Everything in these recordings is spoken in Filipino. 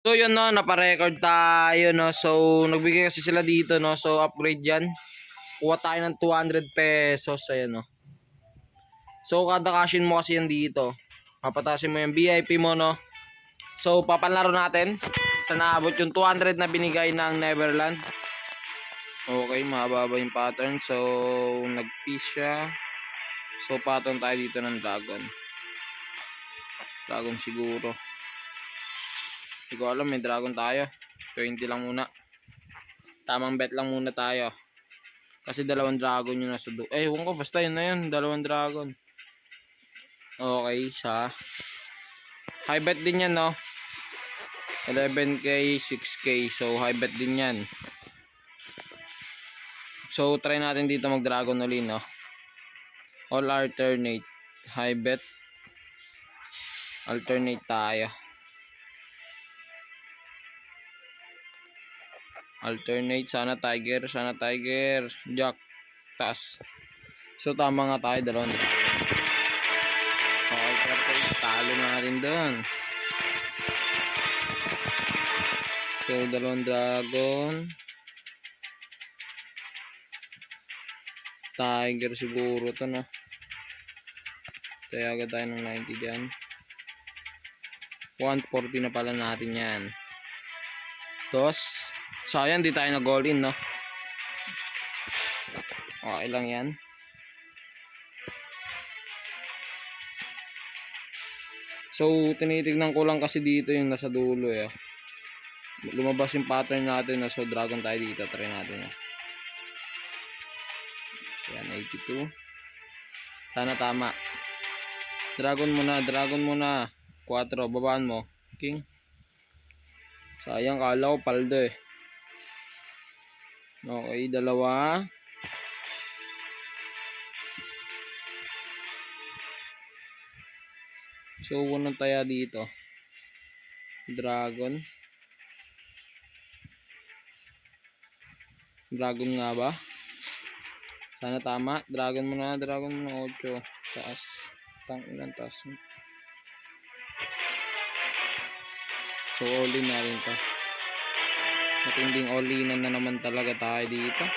So yun no, napa-record tayo no. So nagbigay kasi sila dito no. So upgrade yan. Kuha tayo ng 200 pesos ayan no. So kada cashin mo kasi yan dito. Papatasin mo yung VIP mo no. So papanlaro natin. Sa naabot yung 200 na binigay ng Neverland. Okay, mababa yung pattern. So nag-piece siya. So pattern tayo dito ng dragon. Dragon siguro. Hindi ko alam, may dragon tayo. 20 lang muna. Tamang bet lang muna tayo. Kasi dalawang dragon yung nasa do. Eh, ewan ko, basta yun na yun. Dalawang dragon. Okay, siya. High bet din yan, no? 11k, 6k. So, high bet din yan. So, try natin dito mag-dragon ulit, no? All alternate. High bet. Alternate tayo. Alternate, sana tiger, jack, tas. So tama nga tayo, dalawang. Okay, perfect, talo na rin doon. So dalawang dragon, tiger siguro to no. Kaya agad tayo ng 90 dyan. 140 na pala natin yan. Dos. Sayang di tayo nag-all in no. Okay lang yan. So tinitignan ko lang kasi dito yung nasa dulo eh. Lumabas yung pattern natin na so dragon tayo dito. Try natin eh. Yan 82. Sana tama. Dragon muna. 4. Babaan mo. King. Sayang, kala ko paldo eh. Okay, dalawa. So, unang taya dito. Dragon. Dragon nga ba? Sana tama. Dragon muna. 8. Taas. Ilang taas. So, all in na rin to. Matinding all-inan na naman talaga tayo dito.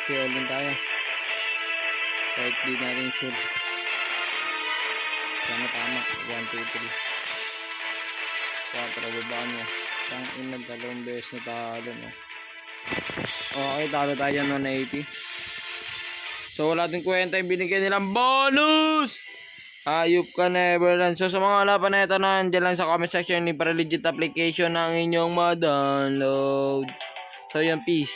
Okay, all-in tayo. Kahit di natin sure. Sana tama. 1, 2, 3. 4, babaan mo. Tangin na dalawang beses na talo no. Okay, talo tayo ng 180. So wala din kwenta yung binigyan nilang bonus. Ayup ka, Neverland. So sa mga wala pa na ito na, dyan lang sa comment section, para legit application ng inyong ma-download. So yan, peace.